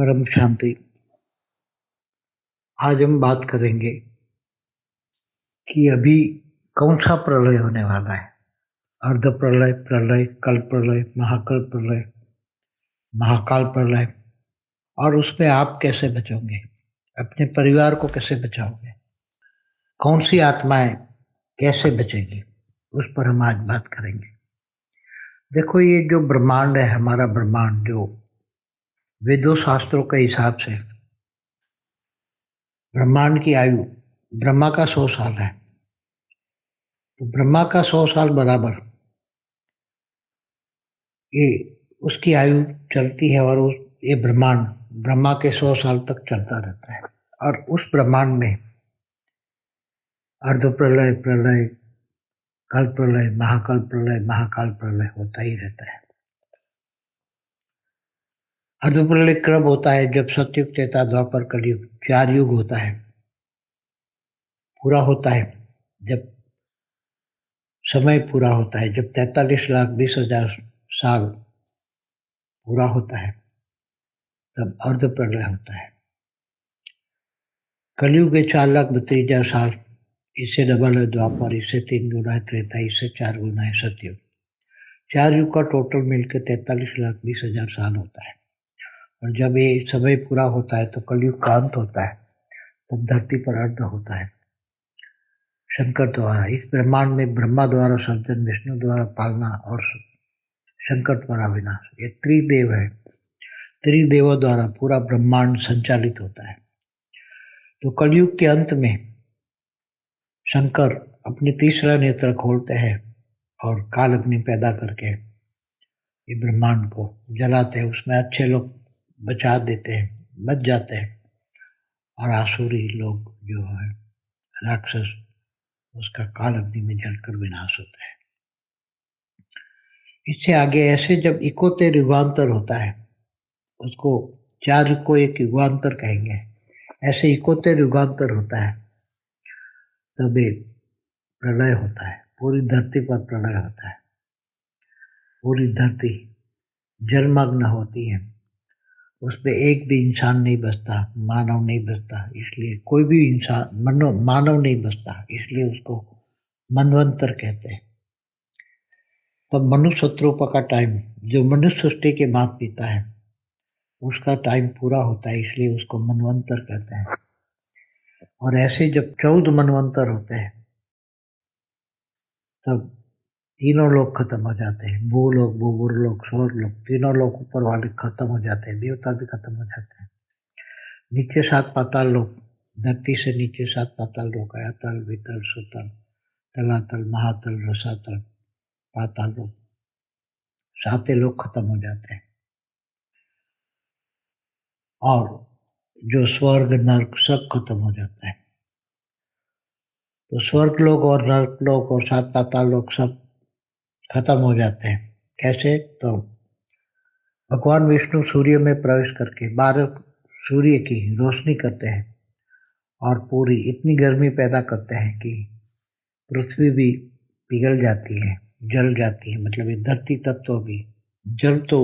परम शांति। आज हम बात करेंगे कि अभी कौन सा प्रलय होने वाला है। अर्ध प्रलय, प्रलय, कल्प प्रलय, महाकल्प प्रलय, महाकाल प्रलय, और उसमें आप कैसे बचोगे, अपने परिवार को कैसे बचाओगे, कौन सी आत्माएं कैसे बचेगी, उस पर हम आज बात करेंगे। देखो, ये जो ब्रह्मांड है, हमारा ब्रह्मांड, जो वेदों शास्त्रों के हिसाब से ब्रह्मांड की आयु ब्रह्मा का 100 साल है। तो ब्रह्मा का 100 साल बराबर ये उसकी आयु चलती है, और ये ब्रह्मांड ब्रह्मा के 100 साल तक चलता रहता है। और उस ब्रह्मांड में अर्ध प्रलय, प्रलय, कल्प प्रलय, महाकल्प प्रलय, महाकाल प्रलय होता ही रहता है। अर्ध प्रलय कब होता है? जब सतयुग, त्रेता, द्वापर, कलयुग 4 युग होता है, पूरा होता है। जब समय पूरा होता है, जब 43,20,000 साल पूरा होता है, तब अर्ध प्रलय होता है। कलयुग के 4,32,000 साल, इससे डबल है द्वापर, इससे 3 गुना है त्रेता, इससे 4 गुना है सतयुग। 4 युग का टोटल मिलकर 43,20,000 साल होता है। और जब ये समय पूरा होता है तो कलयुग का अंत होता है, तब धरती पर अर्ध होता है शंकर द्वारा। इस ब्रह्मांड में ब्रह्मा द्वारा सर्जन, विष्णु द्वारा पालना और शंकर द्वारा विनाश, ये त्रिदेव है। त्रिदेवों द्वारा पूरा ब्रह्मांड संचालित होता है। तो कलयुग के अंत में शंकर अपने तीसरा नेत्र खोलते हैं और काल अग्नि पैदा करके ये ब्रह्मांड को जलाते हैं। उसमें अच्छे लोग बचा देते हैं, बच जाते हैं, और आसुरी लोग जो है राक्षस, उसका काल अग्नि में जलकर विनाश होता है। इससे आगे ऐसे जब इकोतेर युगांतर होता है, उसको 4 को एक युगांतर कहेंगे, ऐसे इकोतेर युगांतर होता है, तब एक प्रलय होता है। पूरी धरती पर प्रलय होता है। पूरी धरती जलमग्न होती है। उसमें एक भी इंसान नहीं बचता, मानव नहीं बचता। इसलिए कोई भी इंसान मानव नहीं बचता, इसलिए उसको मनवंतर कहते हैं। तब मनुष्य शत्रुपा का टाइम, जो मनुष्य सृष्टि के माता पिता है, उसका टाइम पूरा होता है, इसलिए उसको मनवंतर कहते हैं। और ऐसे जब 14 मनवंतर होते हैं, तब तीनों लोग खत्म हो जाते हैं। भूलोक, भूगुरलोक, स्वर्गलोक, तीनों लोग ऊपर वाले खत्म हो जाते हैं। देवता भी खत्म हो जाते हैं। नीचे 7 पाताल लोक, धरती से नीचे 7 पाताल लोक है, अतल, वितल, सुतल, तलातल, महातल, रसातल, पाताल लोक, 7 लोग खत्म हो जाते हैं। और जो स्वर्ग, नर्क सब खत्म हो जाता है। तो स्वर्ग लोग और नर्क लोग और 7 पाताल लोग सब खत्म हो जाते हैं। कैसे? तो भगवान विष्णु सूर्य में प्रवेश करके 12 सूर्य की रोशनी करते हैं, और पूरी इतनी गर्मी पैदा करते हैं कि पृथ्वी भी पिघल जाती है, जल जाती है। मतलब ये धरती तत्व भी, जल तो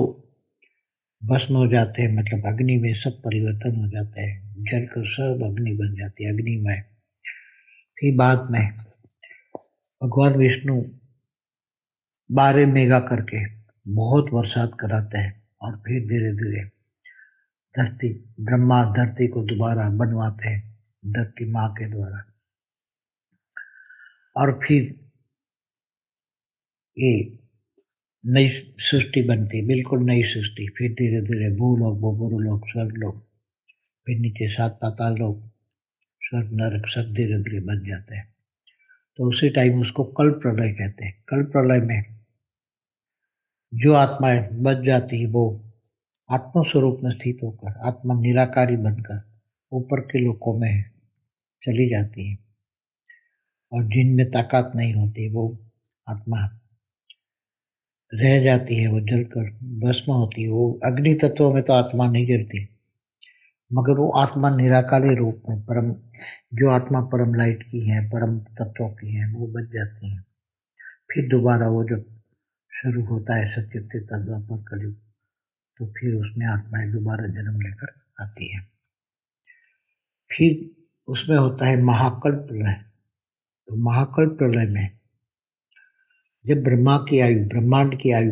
भस्म हो जाते हैं, मतलब अग्नि में सब परिवर्तन हो जाते हैं, जल कर सब अग्नि बन जाती है, अग्निमय। फिर बाद में भगवान विष्णु 12 मेघा करके बहुत बरसात कराते हैं, और फिर धीरे धीरे धरती, ब्रह्मा धरती को दोबारा बनवाते हैं धरती माँ के द्वारा। और फिर ये नई सृष्टि बनती, बिल्कुल नई सृष्टि। फिर धीरे धीरे भूलोक, भूगुरलोक, स्वर्गलोक, फिर नीचे 7 पाताल लोक, स्वर्ग, नरक सब धीरे धीरे बन जाते हैं। तो उसी टाइम उसको कल्प प्रलय कहते हैं। कल्प प्रलय में जो आत्माएं बच जाती है, वो आत्म स्वरूप में स्थित होकर आत्मा निराकारी बनकर ऊपर के लोकों में चली जाती है। और जिनमें ताकत नहीं होती, वो आत्मा रह जाती है, वो जलकर भस्म होती है। वो अग्नि तत्वों में तो आत्मा नहीं जलती, मगर वो आत्मा निराकारी रूप में परम, जो आत्मा परम लाइट की है, परम तत्वों की है, वो बच जाती है। फिर दोबारा वो जब शुरू होता है सत्युग, त्रेता, द्वापर, कलयुग, तो फिर उसमें आत्माएं दोबारा जन्म लेकर आती है। फिर उसमें होता है महाकल्प प्रलय। तो महाकल्प प्रलय में जब ब्रह्मा की आयु, ब्रह्मांड की आयु,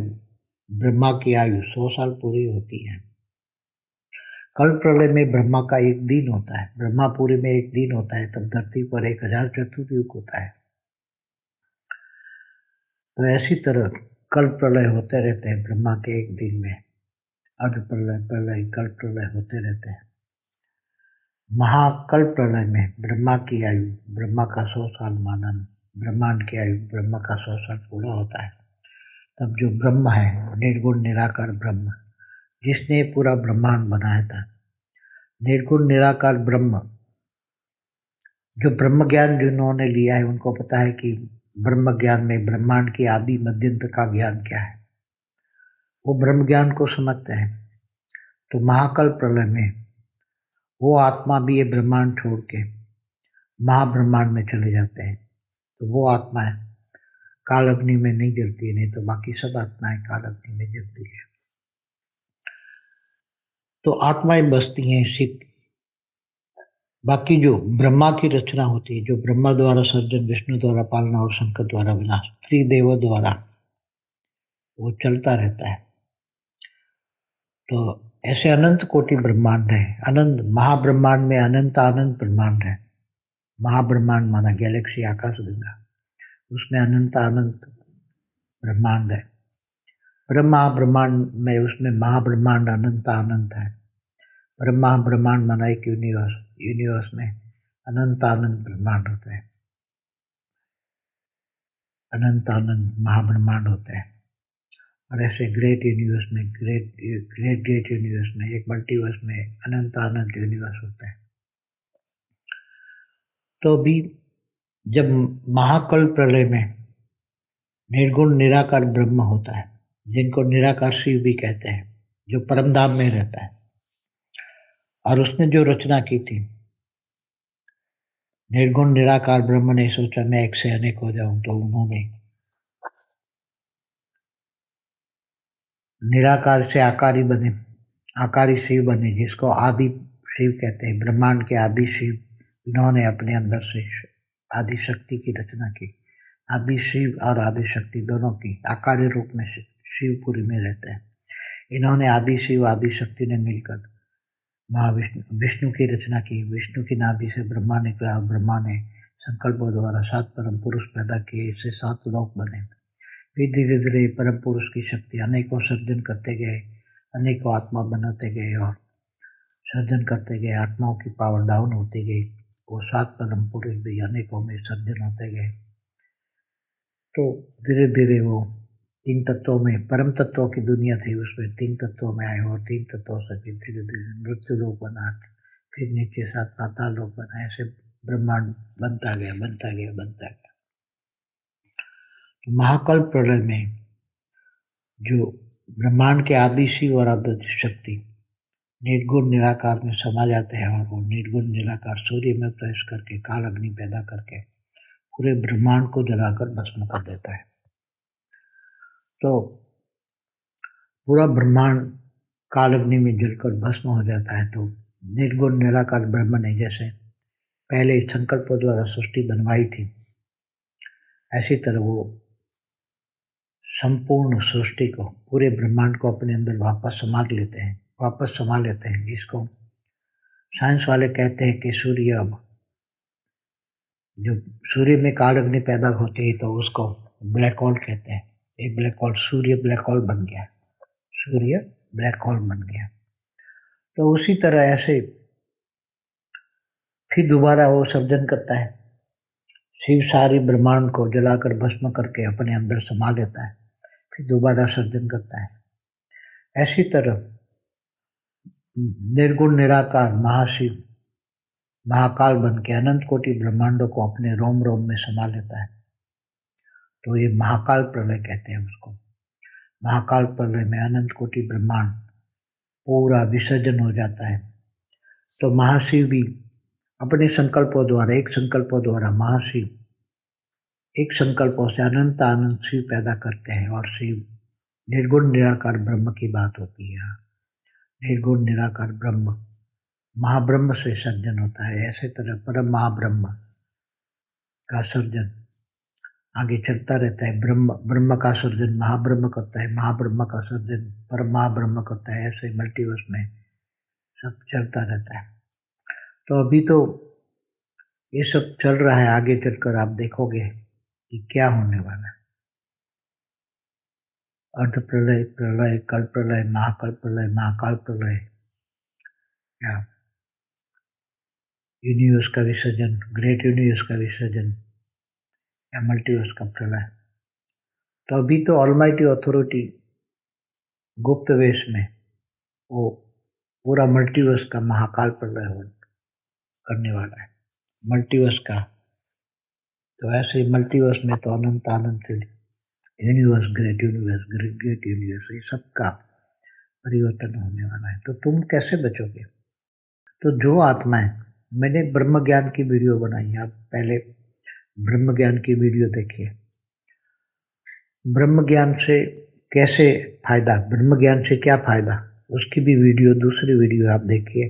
ब्रह्मा की आयु 100 साल पूरी होती है। कल्प प्रलय में ब्रह्मा का एक दिन होता है, ब्रह्मापुरी में एक दिन होता है, तब धरती पर 1000 चतुर्युग होता है। तो ऐसी तरह कल्प प्रलय होते रहते हैं ब्रह्मा के एक दिन में, अर्ध प्रलय, प्रलय, कल्प प्रलय होते रहते हैं। महाकल्प प्रलय में ब्रह्मा की आयु, ब्रह्मा का 100 साल मानन, ब्रह्मांड की आयु, ब्रह्मा का 100 साल पूरा होता है। तब जो ब्रह्म है, निर्गुण निराकार ब्रह्म, जिसने पूरा ब्रह्मांड बनाया था, निर्गुण निराकार ब्रह्म, जो ब्रह्म ज्ञान जिन्होंने लिया है उनको पता है कि ब्रह्म ज्ञान में ब्रह्मांड की आदि मध्यंत का ज्ञान क्या है, वो ब्रह्म ज्ञान को समझते हैं। तो महाकल्प प्रलय में वो आत्मा भी ये ब्रह्मांड छोड़ के महाब्रह्मांड में चले जाते हैं। तो वो आत्माएं काल अग्नि में नहीं जलती है, नहीं तो बाकी सब आत्माएं काल अग्नि में जलती है। तो आत्माएं बसती हैं सिर्फ, बाकी जो ब्रह्मा की रचना होती है, जो ब्रह्मा द्वारा सर्जन, विष्णु द्वारा पालना और शंकर द्वारा विनाश, त्रिदेव द्वारा वो चलता रहता है। तो ऐसे अनंत कोटि ब्रह्मांड है, अनंत महाब्रह्मांड में अनंत अनंत ब्रह्मांड है। महाब्रह्मांड माना गैलेक्सी, आकाश गंगा, उसमें अनंत अनंत ब्रह्मांड है। ब्रह्मा ब्रह्मांड में, उसमें महाब्रह्मांड अनंत अनंत है। ब्रह्मा ब्रह्मांड माना एक यूनिवर्स, यूनिवर्स में अनंत अनंत ब्रह्मांड होते हैं, अनंत अनंत महाब्रह्मांड होते हैं। और ऐसे ग्रेट यूनिवर्स में, ग्रेट यूनिवर्स में, एक मल्टीवर्स में अनंत अनंत यूनिवर्स होते हैं। तो भी जब महाकल्प प्रलय में निर्गुण निराकार ब्रह्म होता है, जिनको निराकार शिव भी कहते हैं, जो परमधाम में रहता है, और उसने जो रचना की थी, निर्गुण निराकार ब्रह्म ने सोचा मैं एक से अनेक हो जाऊं, तो उन्होंने निराकार से आकारी बने, आकारी शिव बने, जिसको आदि शिव कहते हैं, ब्रह्मांड के आदि शिव। इन्होंने अपने अंदर से आदि शक्ति की रचना की। आदि शिव और आदि शक्ति दोनों की आकारी रूप में शिवपुरी में रहते हैं। इन्होंने आदि शिव आदि शक्ति ने मिलकर महाविष्णु, विष्णु की रचना की। विष्णु की नाभि से ब्रह्मा निकला, ब्रह्मा ने संकल्पों द्वारा 7 परम पुरुष पैदा किए, इससे 7 लोक बने। फिर धीरे धीरे परम पुरुष की शक्ति अनेकों सर्जन करते गए, अनेकों आत्मा बनाते गए और सर्जन करते गए, आत्माओं की पावर डाउन होती गई। वो 7 परम पुरुष भी अनेकों में सर्जन होते गए। तो धीरे धीरे वो 3 तत्वों में, परम तत्वों की दुनिया थी, उसमें 3 तत्वों में आए और 3 तत्वों से फिर धीरे धीरे मृत्यु लोक बना, फिर नीचे 7 पाताल लोक बना। ऐसे ब्रह्मांड बनता गया, बनता गया, बनता गया। तो महाकल्प प्रलय में जो ब्रह्मांड के आदि शिव और आदि शक्ति निर्गुण निराकार में समा जाते हैं, और वो निर्गुण निराकार सूर्य में प्रवेश करके काल अग्नि पैदा करके पूरे ब्रह्मांड को जलाकर भस्म कर देता है। तो पूरा ब्रह्मांड काल अग्नि में जलकर भस्म हो जाता है। तो निर्गुण निराकार ब्रह्म ने जैसे पहले संकल्पों द्वारा सृष्टि बनवाई थी, ऐसी तरह वो संपूर्ण सृष्टि को, पूरे ब्रह्मांड को अपने अंदर वापस समा लेते हैं, जिसको साइंस वाले कहते हैं कि सूर्य, अब जो सूर्य में काल अग्नि पैदा होती है तो उसको ब्लैक होल कहते हैं। एक ब्लैक होल, सूर्य ब्लैक होल बन गया, सूर्य ब्लैक होल बन गया। तो उसी तरह ऐसे फिर दोबारा वो सर्जन करता है। शिव सारी ब्रह्मांड को जलाकर भस्म करके अपने अंदर समा लेता है, फिर दोबारा सर्जन करता है। ऐसी तरह निर्गुण निराकार महाशिव महाकाल बन के अनंत कोटि ब्रह्मांडों को अपने रोम रोम में समा लेता है। तो ये महाकाल प्रलय कहते हैं उसको। महाकाल प्रलय में अनंत कोटि ब्रह्मांड पूरा विसर्जन हो जाता है। तो महाशिव भी अपने संकल्पों द्वारा, एक संकल्पों द्वारा महाशिव एक संकल्पों से अनंत आनंद शिव पैदा करते हैं, और शिव निर्गुण निराकार ब्रह्म की बात होती है। निर्गुण निराकार ब्रह्म, महाब्रह्म से सर्जन होता है। ऐसे तरह परम महाब्रह्म का सर्जन आगे चलता रहता है। ब्रह्म का सर्जन महाब्रह्म करता है, महाब्रह्म का सर्जन परम महाब्रह्म करता है। ऐसे मल्टीवर्स में सब चलता रहता है। तो अभी तो ये सब चल रहा है, आगे चलकर आप देखोगे कि क्या होने वाला है। अर्ध प्रलय, प्रलय, कल प्रलय, महाकल प्रलय, महाकाल प्रलय, या यूनिवर्स का विसर्जन, ग्रेट यूनिवर्स का विसर्जन, या मल्टीवर्स का प्रलय। तो अभी तो ऑलमाइटी अथॉरिटी गुप्त वेश में वो पूरा मल्टीवर्स का महाकाल प्रलय करने वाला है। मल्टीवर्स का तो ऐसे मल्टीवर्स में तो अनंत अनंत universe, great universe, great universe, ये सबका परिवर्तन होने वाला है। तो तुम कैसे बचोगे? तो जो आत्माएं, मैंने ब्रह्म ज्ञान की वीडियो बनाई है, आप पहले ब्रह्म ज्ञान की वीडियो देखिए। ब्रह्म ज्ञान से कैसे फायदा, ब्रह्म ज्ञान से क्या फायदा, उसकी भी वीडियो, दूसरी वीडियो आप देखिए।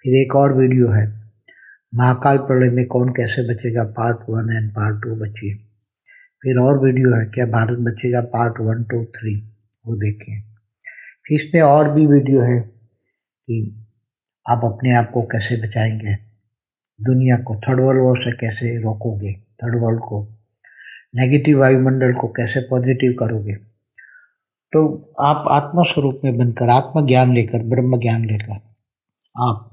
फिर एक और वीडियो है महाकाल प्रलय में कौन कैसे बचेगा, पार्ट 1 एंड पार्ट 2 बचिए। फिर और वीडियो है क्या भारत बचेगा, पार्ट 1, 2, 3, वो देखिए। फिर इसमें और भी वीडियो है कि आप अपने आप को कैसे बचाएंगे, दुनिया को थर्ड वर्ल्ड वॉर से कैसे रोकोगे, थर्ड वर्ल्ड को, नेगेटिव वायुमंडल को कैसे पॉजिटिव करोगे। तो आप आत्मा स्वरूप में बनकर, आत्म ज्ञान लेकर, ब्रह्म ज्ञान लेकर आप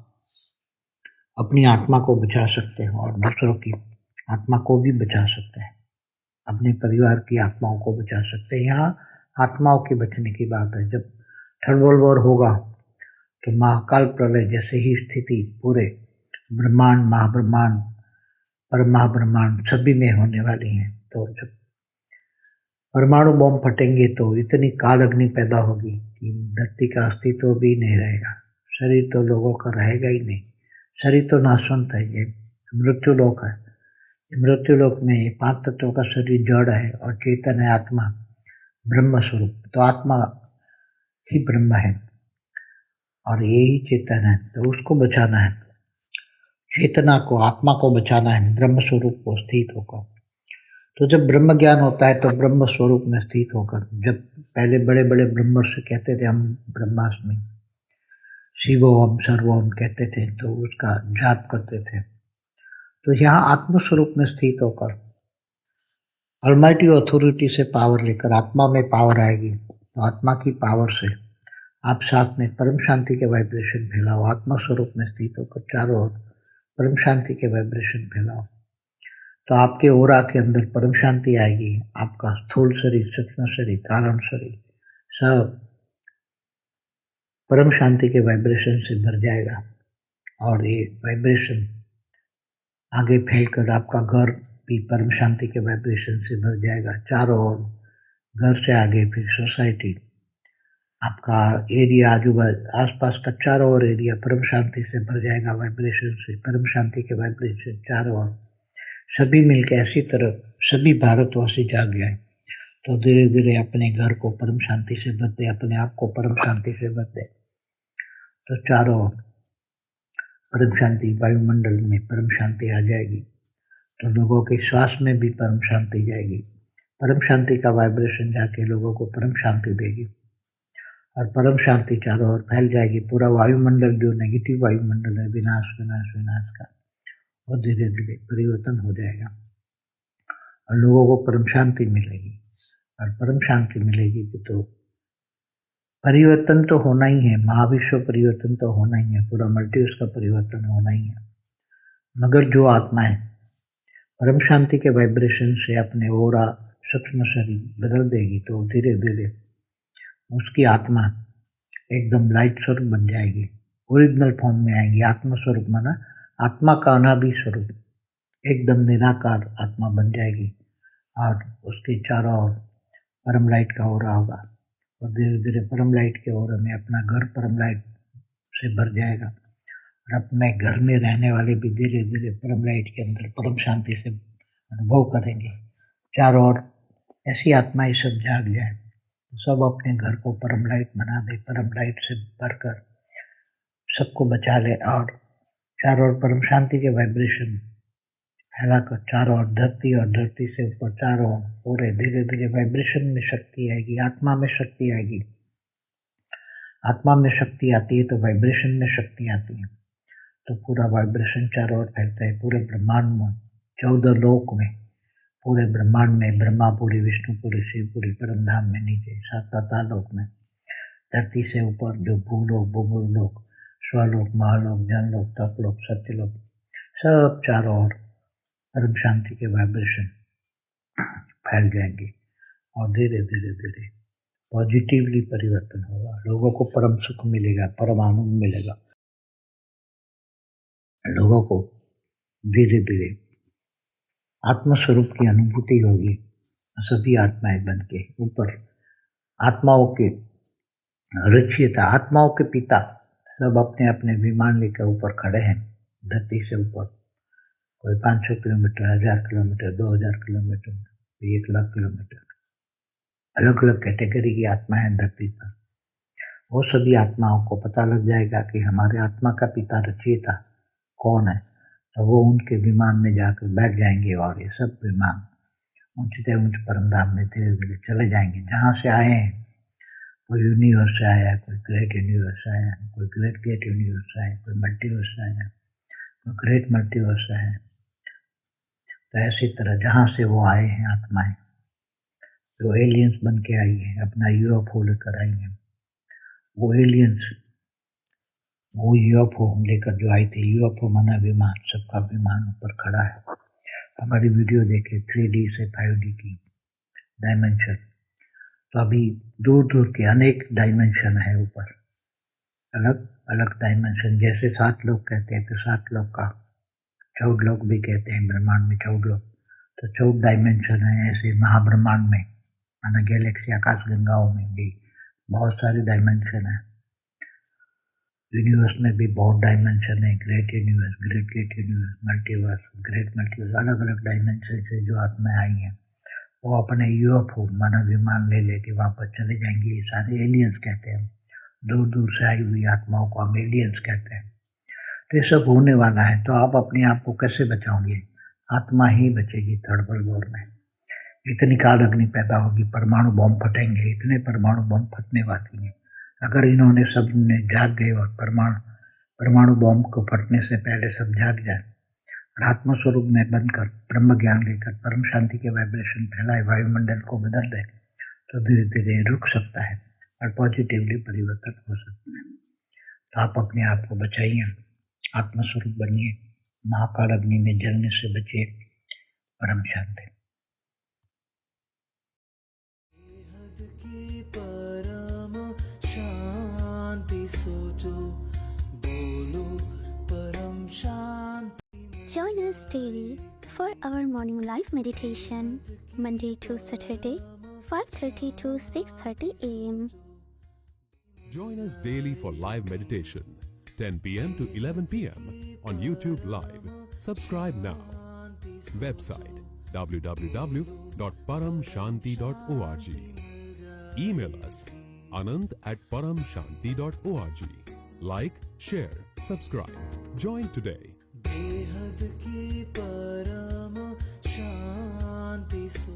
अपनी आत्मा को बचा सकते हैं और दूसरों की आत्मा को भी बचा सकते हैं, अपने परिवार की आत्माओं को बचा सकते हैं। यहाँ आत्माओं के बचने की बात है। जब थर्ड वर्ल्ड वॉर होगा तो महाकाल प्रलय जैसे ही स्थिति पूरे ब्रह्मांड, महाब्रह्मांड, परम महाब्रह्मांड सभी में होने वाली है। तो जब परमाणु बम फटेंगे तो इतनी काल अग्नि पैदा होगी कि धरती का अस्तित्व भी नहीं रहेगा। शरीर तो लोगों का रहेगा ही नहीं, शरीर तो नाशवंत है, ये मृत्यु लोक है। मृत्यु लोक में ये 5 तत्वों का शरीर जड़ है और चेतन है आत्मा, ब्रह्म स्वरूप। तो आत्मा ही ब्रह्म है और यही चेतन है, तो उसको बचाना है, चेतना को, आत्मा को बचाना है, ब्रह्म स्वरूप को स्थित होकर। तो जब ब्रह्म ज्ञान होता है तो ब्रह्म स्वरूप में स्थित होकर, जब पहले बड़े बड़े ब्रह्मर्षि कहते थे हम ब्रह्मास्मि, शिवोहम सर्वोहम कहते थे, तो उसका जाप करते थे। तो यहाँ आत्म स्वरूप में स्थित होकर ऑलमाइटी अथॉरिटी से पावर लेकर आत्मा में पावर आएगी। तो आत्मा की पावर से आप साथ में परम शांति के वाइब्रेशन फैलाओ, आत्मा स्वरूप में स्थित होकर चारों ओर परम शांति के वाइब्रेशन फैलाओ। तो आपके ओरा के अंदर परम शांति आएगी। आपका स्थूल शरीर, सूक्ष्म शरीर, कारण शरीर सब परम शांति के वाइब्रेशन से भर जाएगा और ये वाइब्रेशन आगे फैलकर आपका घर भी परम शांति के वाइब्रेशन से भर जाएगा। चारों ओर, घर से आगे फिर सोसाइटी, आपका एरिया, आजू बाजू आसपास का चारों ओर एरिया परम शांति से भर जाएगा, वाइब्रेशन से, परम शांति के वाइब्रेशन चारों ओर। सभी मिलकर ऐसी तरह सभी भारतवासी जाग जाए तो धीरे धीरे अपने घर को परम शांति से भर दे, अपने आप को परम शांति से भर दे। तो चारों ओर परम शांति, वायुमंडल में परम शांति आ जाएगी। तो लोगों के श्वास में भी परम शांति जाएगी। परम शांति का वाइब्रेशन जाके लोगों को परम शांति देगी और परम शांति चारों ओर फैल जाएगी। पूरा वायुमंडल जो नेगेटिव वायुमंडल है, विनाश विनाश विनाश का, वो धीरे धीरे परिवर्तन हो जाएगा और लोगों को परम शांति मिलेगी। और परम शांति मिलेगी तो परिवर्तन तो होना ही है, महाविश्व परिवर्तन तो होना ही है, पूरा मल्टीवर्स का परिवर्तन होना ही है। मगर जो आत्माएं परम शांति के वाइब्रेशन से अपने ओरा, सूक्ष्म शरीर बदल देगी तो धीरे धीरे उसकी आत्मा एकदम लाइट स्वरूप बन जाएगी, ओरिजिनल फॉर्म में आएगी। आत्मा स्वरूप माना आत्मा का अनादि स्वरूप, एकदम निराकार आत्मा बन जाएगी और उसके चारों ओर परम लाइट का ओरा होगा और धीरे धीरे परम लाइट के ओरा में अपना घर परम लाइट से भर जाएगा और अपने घर में रहने वाले भी धीरे धीरे परम लाइट के अंदर परम शांति से अनुभव करेंगे। चारों ओर ऐसी आत्माएं सब जाग जाए, सब अपने घर को परम लाइट बना दे, परम लाइट से भरकर सबको बचा ले और चारों ओर परम शांति के वाइब्रेशन फैलाकर चारों ओर धरती और धरती से ऊपर चारों ओर पूरे धीरे धीरे वाइब्रेशन में शक्ति आएगी, आत्मा में शक्ति आएगी। आत्मा में शक्ति आती है तो वाइब्रेशन में शक्ति आती है, तो पूरा वाइब्रेशन चारों ओर फैलता है। पूरे ब्रह्मांड में 14 लोक में, पूरे ब्रह्मांड में ब्रह्मापुरी, विष्णुपुरी, शिवपुरी, परमधाम में नीचे 7 पाताल लोक में, धरती से ऊपर जो भूलोक, भूगोलोक, स्वलोक, महालोक, जनलोक, तपलोक, सत्यलोक, सब चारों ओर परम शांति के वाइब्रेशन फैल जाएंगे और धीरे धीरे धीरे पॉजिटिवली परिवर्तन होगा। लोगों को परम सुख मिलेगा, परम आनंद मिलेगा। लोगों को धीरे धीरे आत्मस्वरूप की अनुभूति होगी। सभी आत्माएं बन के ऊपर आत्माओं के रचयिता, आत्माओं के पिता सब अपने अपने विमान लेकर ऊपर खड़े हैं धरती से ऊपर। कोई 500 kilometre, 1000 kilometre, 2000 kilometre, 1 lakh kilometre, अलग अलग कैटेगरी की आत्माएं धरती पर। वो सभी आत्माओं को पता लग जाएगा कि हमारे आत्मा का पिता रचयिता कौन है, तो वो उनके विमान में जाकर बैठ जाएंगे और ये सब विमान ऊंचते ऊंच परमधाम में धीरे धीरे चले जाएंगे। जहाँ से आए हैं, कोई यूनिवर्स से आया, कोई ग्रेट यूनिवर्स आया, कोई ग्रेट ग्रेट यूनिवर्स आया, कोई मल्टीवर्स आया, कोई ग्रेट मल्टीवर्स आया। तो ऐसी तरह जहाँ से वो आए हैं आत्माएं, जो एलियंस बन के आई है, अपना यूएफओ लेकर आई है, वो एलियंस वो यूएफओ लेकर जो आई थी, यूएफओ माना विमान, सबका विमान ऊपर खड़ा है। हमारी वीडियो देखे 3D से 5D की डायमेंशन, तो अभी दूर दूर के अनेक डायमेंशन है ऊपर, अलग अलग डायमेंशन। जैसे 7 लोग कहते हैं तो 7 लोग का 14 लोग भी कहते हैं, ब्रह्मांड में 14 लोग, तो 14 डायमेंशन है। ऐसे महाब्रह्मांड में माना गैलेक्सी आकाश गंगाओं में भी बहुत सारे डायमेंशन है। यूनिवर्स में भी बहुत डायमेंशन है, great universe, great great universe, multiverse, great multiverse, अलग अलग डायमेंशन से जो आत्माएं आई हैं वो अपने यूएफओ माना विमान ले लेके वापस चले जाएंगे। ये सारे एलियंस कहते हैं, दूर दूर से आई हुई आत्माओं को हम एलियंस कहते हैं। तो ये सब होने वाला है, तो आप अपने आप को कैसे बचाओगे? आत्मा ही बचेगी थर्ड दौर में। इतनी काल अग्नि पैदा होगी, परमाणु बम फटेंगे, इतने परमाणु बम फटने वाली हैं। अगर इन्होंने सब ने जाग गए और परमाणु बम को फटने से पहले सब जाग जाए और आत्मस्वरूप में बनकर ब्रह्म ज्ञान लेकर परम शांति के वाइब्रेशन फैलाए, वायुमंडल को बदल दे, तो धीरे धीरे रुक सकता है और पॉजिटिवली परिवर्तन हो सकता है। तो आप अपने आप को बचाइए, आत्मस्वरूप बनिए, महाकाल अग्नि में जलने से बचिए। परम शांति। परम शांति सोचो, बोलो परम शांति। Join us daily for our morning live meditation, Monday to Saturday, 5:30 to 6:30 a.m. Join us daily for live meditation, 10 p.m. to 11 p.m. on YouTube Live. Subscribe now. Website www.paramshanti.org. Email us anant@paramshanti.org. Like, share, subscribe. Join today. बेहद की परम शांति सो